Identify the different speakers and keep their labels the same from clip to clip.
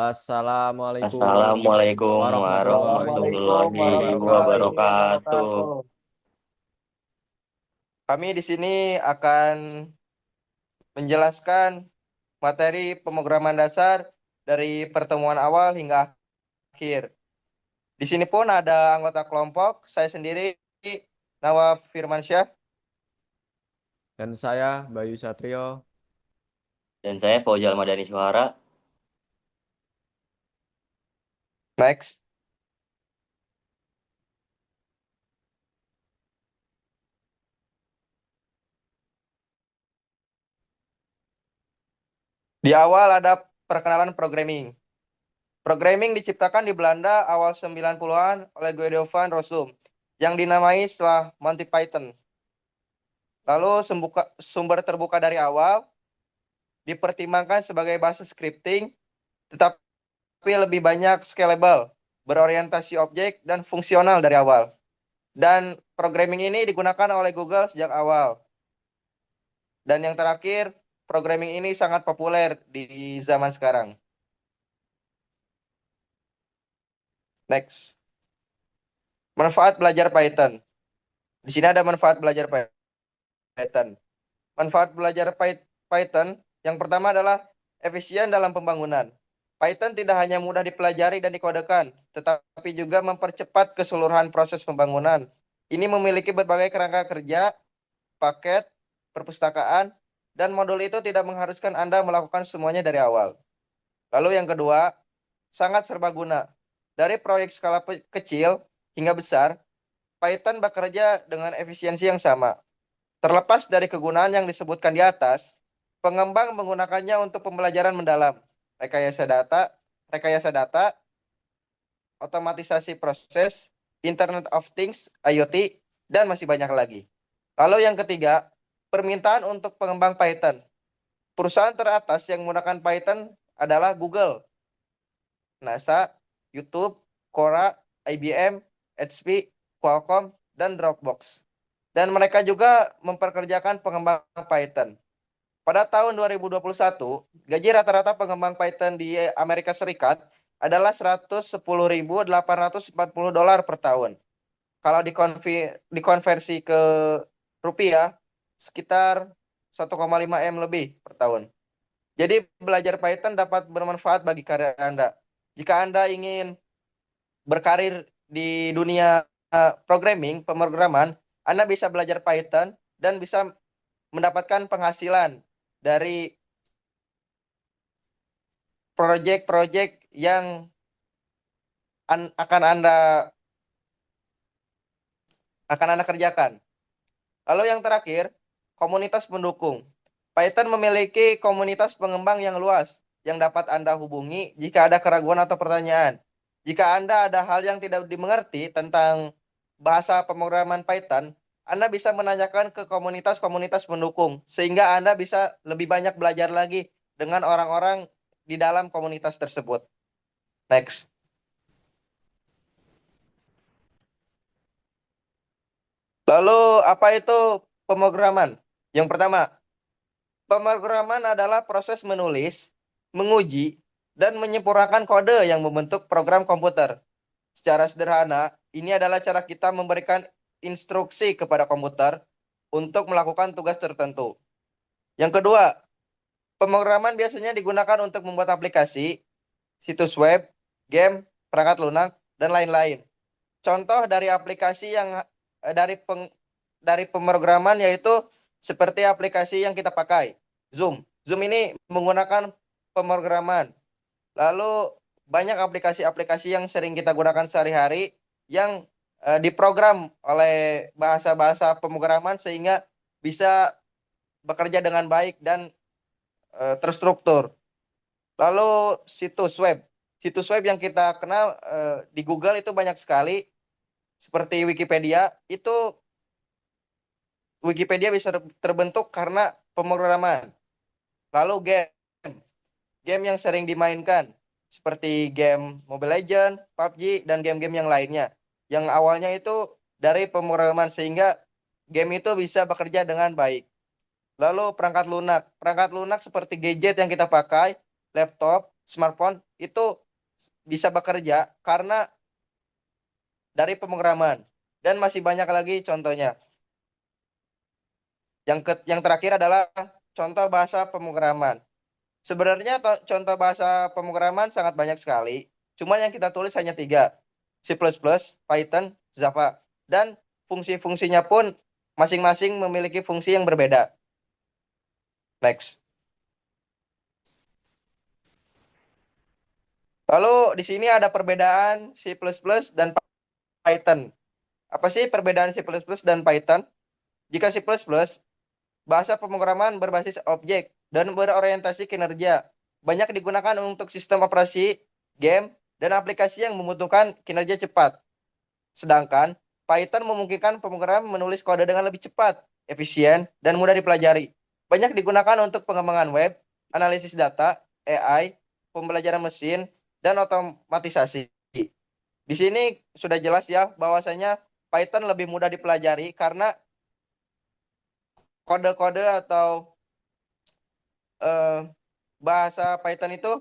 Speaker 1: Assalamualaikum
Speaker 2: Assalamualaikum
Speaker 1: warahmatullahi
Speaker 2: warahmatullahi
Speaker 1: wabarakatuh.
Speaker 2: wabarakatuh.
Speaker 3: Kami di sini akan menjelaskan materi pemrograman dasar dari pertemuan awal hingga akhir. Di sini pun ada anggota kelompok, saya sendiri, Nawaf Firmansyah.
Speaker 1: Dan saya Bayu Satrio.
Speaker 2: Dan saya Fauzal Madani Suhara.
Speaker 3: Next. Di awal ada perkenalan programming. Programming diciptakan di Belanda awal 90-an oleh Guido van Rossum yang dinamai setelah Monty Python. Lalu sumber terbuka dari awal dipertimbangkan sebagai bahasa scripting, tetapi lebih banyak scalable, berorientasi objek, dan fungsional dari awal. Dan programming ini digunakan oleh Google sejak awal. Dan yang terakhir, programming ini sangat populer di zaman sekarang. Next. Manfaat belajar Python. Di sini ada manfaat belajar Python. Manfaat belajar Python yang pertama adalah efisien dalam pembangunan. Python tidak hanya mudah dipelajari dan dikodekan, tetapi juga mempercepat keseluruhan proses pembangunan. Ini memiliki berbagai kerangka kerja, paket, perpustakaan, dan modul itu tidak mengharuskan Anda melakukan semuanya dari awal. Lalu yang kedua, sangat serbaguna. Dari proyek skala kecil hingga besar, Python bekerja dengan efisiensi yang sama. Terlepas dari kegunaan yang disebutkan di atas, pengembang menggunakannya untuk pembelajaran mendalam, rekayasa data, otomatisasi proses, Internet of Things, IoT, dan masih banyak lagi. Lalu yang ketiga, permintaan untuk pengembang Python. Perusahaan teratas yang menggunakan Python adalah Google, NASA, YouTube, Quora, IBM, HP, Qualcomm, dan Dropbox. Dan mereka juga memperkerjakan pengembang Python. Pada tahun 2021, gaji rata-rata pengembang Python di Amerika Serikat adalah $110.840 per tahun. Kalau dikonversi ke rupiah, sekitar 1,5 M lebih per tahun. Jadi belajar Python dapat bermanfaat bagi karir Anda. Jika Anda ingin berkarir di dunia pemrograman, Anda bisa belajar Python dan bisa mendapatkan penghasilan dari proyek-proyek yang akan Anda kerjakan. Lalu yang terakhir, komunitas pendukung. Python memiliki komunitas pengembang yang luas yang dapat Anda hubungi jika ada keraguan atau pertanyaan. Jika Anda ada hal yang tidak dimengerti tentang bahasa pemrograman Python, Anda bisa menanyakan ke komunitas-komunitas pendukung sehingga Anda bisa lebih banyak belajar lagi dengan orang-orang di dalam komunitas tersebut. Next. Lalu apa itu pemrograman? Yang pertama, pemrograman adalah proses menulis, menguji, dan menyempurnakan kode yang membentuk program komputer. Secara sederhana, ini adalah cara kita memberikan instruksi kepada komputer untuk melakukan tugas tertentu. Yang kedua, pemrograman biasanya digunakan untuk membuat aplikasi, situs web, game, perangkat lunak, dan lain-lain. Contoh dari aplikasi yang dari pemrograman yaitu seperti aplikasi yang kita pakai, Zoom. Zoom ini menggunakan pemrograman. Lalu banyak aplikasi-aplikasi yang sering kita gunakan sehari-hari yang diprogram oleh bahasa-bahasa pemrograman sehingga bisa bekerja dengan baik dan terstruktur. Lalu situs web. Situs web yang kita kenal di Google itu banyak sekali. Seperti Wikipedia, itu Wikipedia bisa terbentuk karena pemrograman. Lalu game yang sering dimainkan seperti game Mobile Legends, PUBG, dan game-game yang lainnya. Yang awalnya itu dari pemrograman sehingga game itu bisa bekerja dengan baik. Lalu perangkat lunak. Perangkat lunak seperti gadget yang kita pakai, laptop, smartphone itu bisa bekerja karena dari pemrograman. Dan masih banyak lagi contohnya. Yang terakhir adalah contoh bahasa pemrograman. Sebenarnya contoh bahasa pemrograman sangat banyak sekali. Cuma yang kita tulis hanya tiga. C++, Python, Java. Dan fungsi-fungsinya pun masing-masing memiliki fungsi yang berbeda. Next. Lalu di sini ada perbedaan C++ dan Python. Apa sih perbedaan C++ dan Python? Jika C++, bahasa pemrograman berbasis objek dan berorientasi kinerja. Banyak digunakan untuk sistem operasi, game, dan aplikasi yang membutuhkan kinerja cepat. Sedangkan Python memungkinkan pemrogram menulis kode dengan lebih cepat, efisien, dan mudah dipelajari. Banyak digunakan untuk pengembangan web, analisis data, AI, pembelajaran mesin, dan otomatisasi. Di sini sudah jelas ya bahwasanya Python lebih mudah dipelajari karena kode-kode atau bahasa Python itu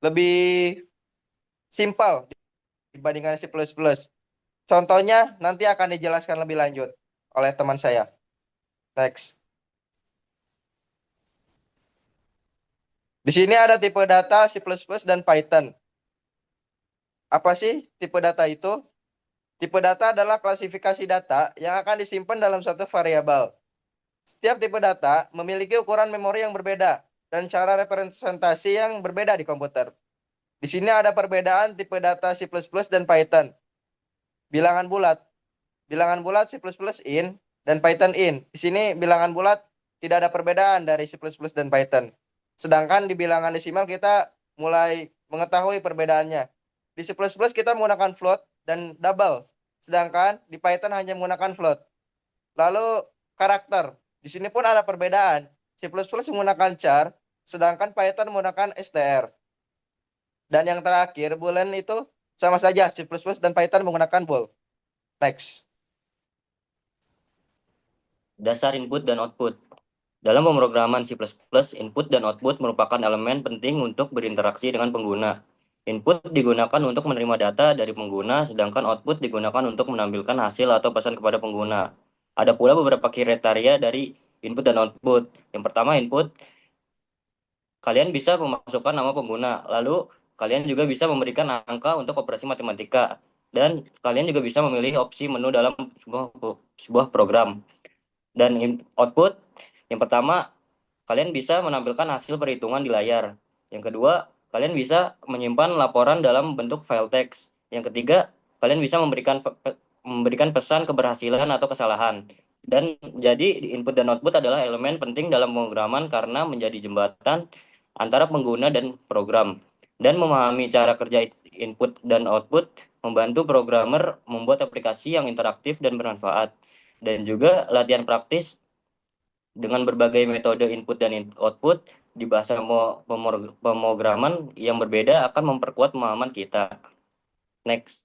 Speaker 3: lebih simpel dibandingkan C++. Contohnya nanti akan dijelaskan lebih lanjut oleh teman saya. Next. Di sini ada tipe data C++ dan Python. Apa sih tipe data itu? Tipe data adalah klasifikasi data yang akan disimpan dalam suatu variabel. Setiap tipe data memiliki ukuran memori yang berbeda dan cara representasi yang berbeda di komputer. Di sini ada perbedaan tipe data C++ dan Python. Bilangan bulat. Bilangan bulat C++ in dan Python in. Di sini bilangan bulat tidak ada perbedaan dari C++ dan Python. Sedangkan di bilangan desimal kita mulai mengetahui perbedaannya. Di C++ kita menggunakan float dan double. Sedangkan di Python hanya menggunakan float. Lalu karakter. Di sini pun ada perbedaan. C++ menggunakan char, sedangkan Python menggunakan str. Dan yang terakhir, boolean itu sama saja. C++ dan Python menggunakan bool. Next.
Speaker 2: Dasar input dan output. Dalam pemrograman C++, input dan output merupakan elemen penting untuk berinteraksi dengan pengguna. Input digunakan untuk menerima data dari pengguna, sedangkan output digunakan untuk menampilkan hasil atau pesan kepada pengguna. Ada pula beberapa kriteria dari input dan output. Yang pertama, input, kalian bisa memasukkan nama pengguna, lalu kalian juga bisa memberikan angka untuk operasi matematika, dan kalian juga bisa memilih opsi menu dalam sebuah program. Dan output, yang pertama, kalian bisa menampilkan hasil perhitungan di layar. Yang kedua, kalian bisa menyimpan laporan dalam bentuk file teks. Yang ketiga, kalian bisa memberikan pesan keberhasilan atau kesalahan. Dan jadi input dan output adalah elemen penting dalam pemrograman karena menjadi jembatan antara pengguna dan program. Dan memahami cara kerja input dan output membantu programmer membuat aplikasi yang interaktif dan bermanfaat. Dan juga latihan praktis dengan berbagai metode input dan output di bahasa pemrograman yang berbeda akan memperkuat pemahaman kita. Next.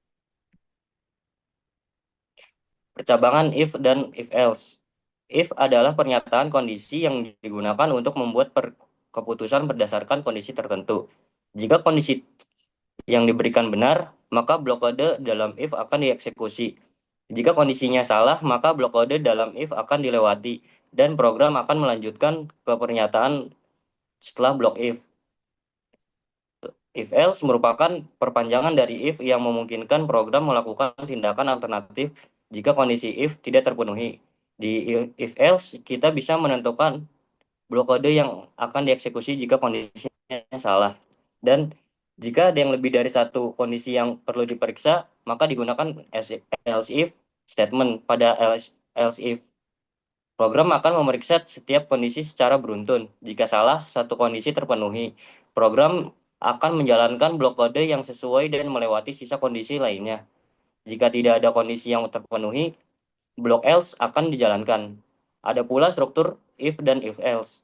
Speaker 2: Percabangan if dan if else. If adalah pernyataan kondisi yang digunakan untuk membuat keputusan berdasarkan kondisi tertentu. Jika kondisi yang diberikan benar, maka blok kode dalam if akan dieksekusi. Jika kondisinya salah, maka blok kode dalam if akan dilewati dan program akan melanjutkan ke pernyataan setelah blok if. If else merupakan perpanjangan dari if yang memungkinkan program melakukan tindakan alternatif jika kondisi if tidak terpenuhi. Di if else kita bisa menentukan blok kode yang akan dieksekusi jika kondisinya salah. Dan jika ada yang lebih dari satu kondisi yang perlu diperiksa, maka digunakan else if statement. Pada else if, program akan memeriksa setiap kondisi secara beruntun. Jika salah satu kondisi terpenuhi, program akan menjalankan blok kode yang sesuai dan melewati sisa kondisi lainnya. Jika tidak ada kondisi yang terpenuhi, blok else akan dijalankan. Ada pula struktur if dan if else,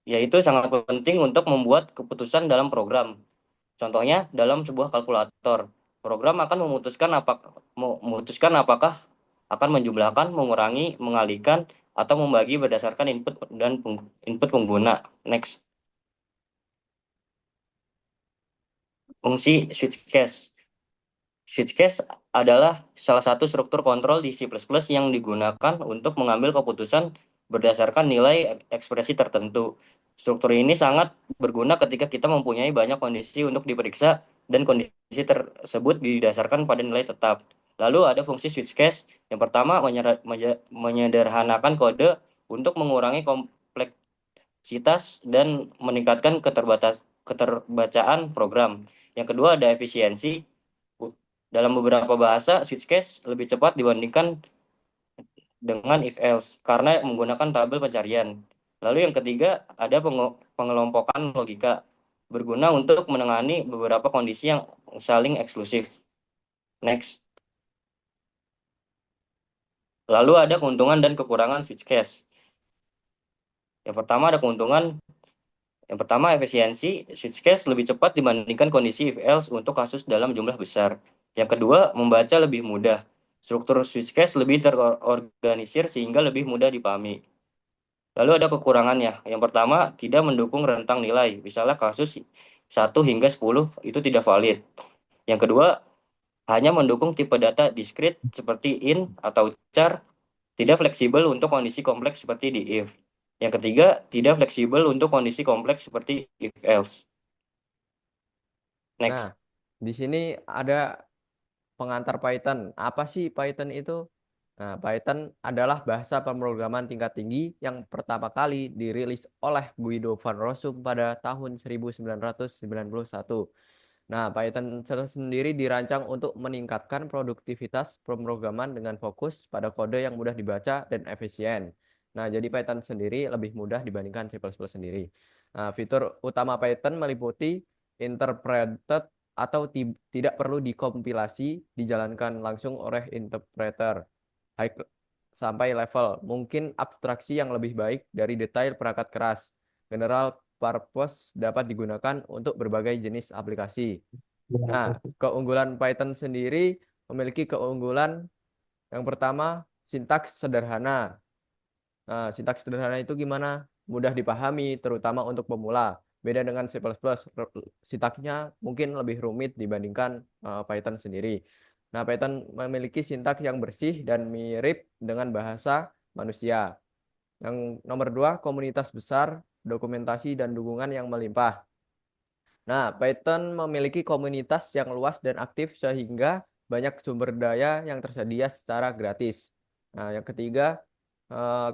Speaker 2: yaitu sangat penting untuk membuat keputusan dalam program. Contohnya, dalam sebuah kalkulator, program akan memutuskan apakah akan menjumlahkan, mengurangi, mengalihkan, atau membagi berdasarkan input pengguna. Next, fungsi switch cache. Switch cache adalah salah satu struktur kontrol di C++ yang digunakan untuk mengambil keputusan berdasarkan nilai ekspresi tertentu. Struktur ini sangat berguna ketika kita mempunyai banyak kondisi untuk diperiksa dan kondisi tersebut didasarkan pada nilai tetap. Lalu ada fungsi switch cache. Yang pertama, menyederhanakan kode untuk mengurangi kompleksitas dan meningkatkan keterbacaan program. Yang kedua ada efisiensi. Dalam beberapa bahasa, switch cache lebih cepat dibandingkan dengan if else karena menggunakan tabel pencarian. Lalu yang ketiga ada pengelompokan logika, berguna untuk menangani beberapa kondisi yang saling eksklusif. Next. Lalu ada keuntungan dan kekurangan switch cache. Yang pertama ada keuntungan. Yang pertama, efisiensi. Switch cache lebih cepat dibandingkan kondisi if else untuk kasus dalam jumlah besar. Yang kedua, membaca lebih mudah. Struktur switch cache lebih terorganisir sehingga lebih mudah dipahami. Lalu ada kekurangannya. Yang pertama, tidak mendukung rentang nilai. Misalnya kasus 1 hingga 10 itu tidak valid. Yang kedua, hanya mendukung tipe data diskrit seperti int atau char, tidak fleksibel untuk kondisi kompleks seperti di if. Yang ketiga, tidak fleksibel untuk kondisi kompleks seperti if else. Next.
Speaker 1: Nah, di sini ada pengantar Python. Apa sih Python itu? Nah, Python adalah bahasa pemrograman tingkat tinggi yang pertama kali dirilis oleh Guido van Rossum pada tahun 1991. Nah, Python sendiri dirancang untuk meningkatkan produktivitas pemrograman dengan fokus pada kode yang mudah dibaca dan efisien. Nah, jadi Python sendiri lebih mudah dibandingkan C++ sendiri. Nah, fitur utama Python meliputi interpreted atau tidak perlu dikompilasi, dijalankan langsung oleh interpreter. High sampai level, mungkin abstraksi yang lebih baik dari detail perangkat keras. General purpose dapat digunakan untuk berbagai jenis aplikasi. Nah, keunggulan Python sendiri memiliki keunggulan yang pertama, sintaks sederhana. Nah, sintaks sederhana itu gimana? Mudah dipahami, terutama untuk pemula. Beda dengan C++, sintaksnya mungkin lebih rumit dibandingkan Python sendiri. Nah, Python memiliki sintaks yang bersih dan mirip dengan bahasa manusia. Yang nomor dua, komunitas besar, dokumentasi dan dukungan yang melimpah. Nah, Python memiliki komunitas yang luas dan aktif sehingga banyak sumber daya yang tersedia secara gratis. Nah, yang ketiga,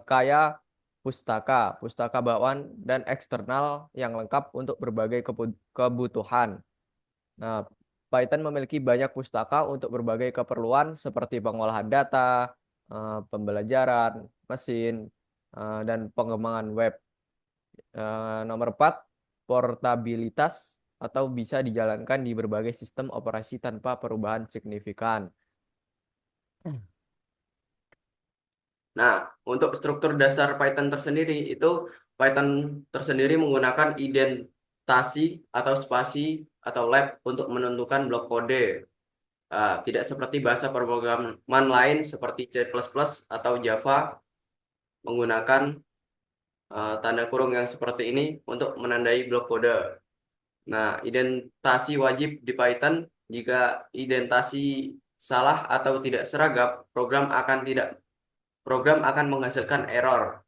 Speaker 1: kaya pustaka bawaan dan eksternal yang lengkap untuk berbagai kebutuhan. Nah, Python memiliki banyak pustaka untuk berbagai keperluan seperti pengolahan data, pembelajaran, mesin, dan pengembangan web. Nomor 4, portabilitas atau bisa dijalankan di berbagai sistem operasi tanpa perubahan signifikan. Nah, untuk struktur dasar Python tersendiri itu Python tersendiri menggunakan indentasi atau spasi atau lab untuk menentukan blok kode. Tidak seperti bahasa pemrograman lain seperti C++ atau Java menggunakan tanda kurung yang seperti ini untuk menandai blok kode. Nah, indentasi wajib di Python. Jika indentasi salah atau tidak seragam, program akan menghasilkan error.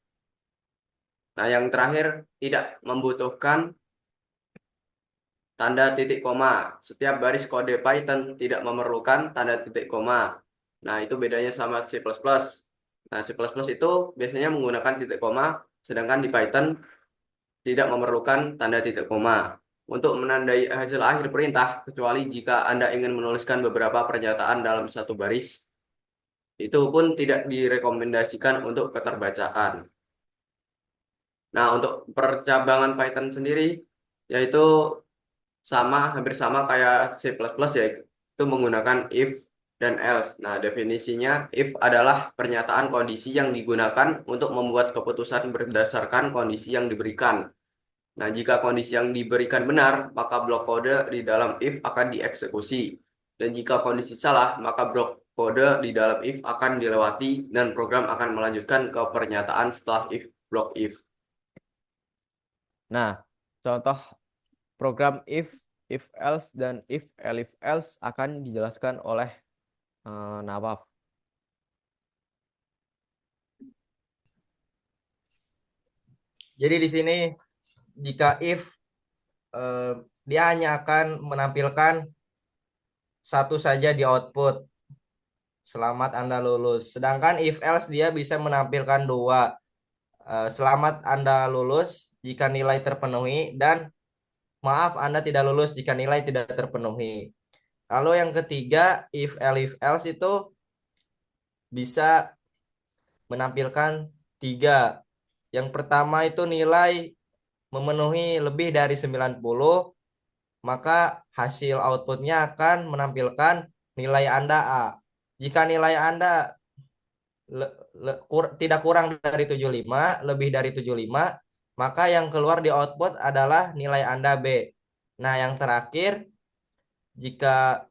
Speaker 1: Nah, yang terakhir tidak membutuhkan tanda titik koma. Setiap baris kode Python tidak memerlukan tanda titik koma. Nah, itu bedanya sama C++. Nah, C++ itu biasanya menggunakan titik koma, sedangkan di Python tidak memerlukan tanda titik koma untuk menandai hasil akhir perintah, kecuali jika Anda ingin menuliskan beberapa pernyataan dalam satu baris. Itu pun tidak direkomendasikan untuk keterbacaan. Nah, untuk percabangan Python sendiri, yaitu hampir sama kayak C++, yaitu menggunakan if dan else. Nah, definisinya if adalah pernyataan kondisi yang digunakan untuk membuat keputusan berdasarkan kondisi yang diberikan. Nah, jika kondisi yang diberikan benar, maka blok kode di dalam if akan dieksekusi. Dan jika kondisi salah, maka blok kode di dalam if akan dilewati dan program akan melanjutkan ke pernyataan setelah if blok if. Nah, contoh program if else dan if else akan dijelaskan oleh Nawaf.
Speaker 4: Jadi di sini jika if dia hanya akan menampilkan satu saja di output. Selamat Anda lulus. Sedangkan if else dia bisa menampilkan dua. Selamat Anda lulus jika nilai terpenuhi dan maaf Anda tidak lulus jika nilai tidak terpenuhi. Lalu yang ketiga if else itu bisa menampilkan tiga. Yang pertama itu nilai memenuhi lebih dari 90, maka hasil outputnya akan menampilkan nilai Anda A. Jika nilai Anda tidak kurang dari 75, lebih dari 75, maka yang keluar di output adalah nilai Anda B. Nah, yang terakhir, jika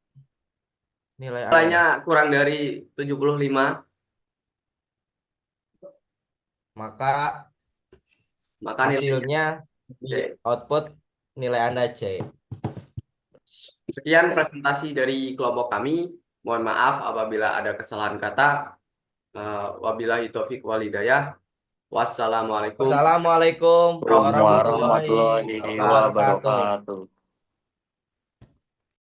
Speaker 1: nilainya kurang dari 75,
Speaker 4: maka hasilnya di output nilai Anda C.
Speaker 1: Sekian presentasi dari kelompok kami. Mohon maaf apabila ada kesalahan kata. Wabillahi taufiq wal hidayah. Wassalamualaikum
Speaker 4: Wassalamualaikum warahmatullahi
Speaker 2: warahmatullahi
Speaker 4: wabarakatuh.
Speaker 2: wabarakatuh.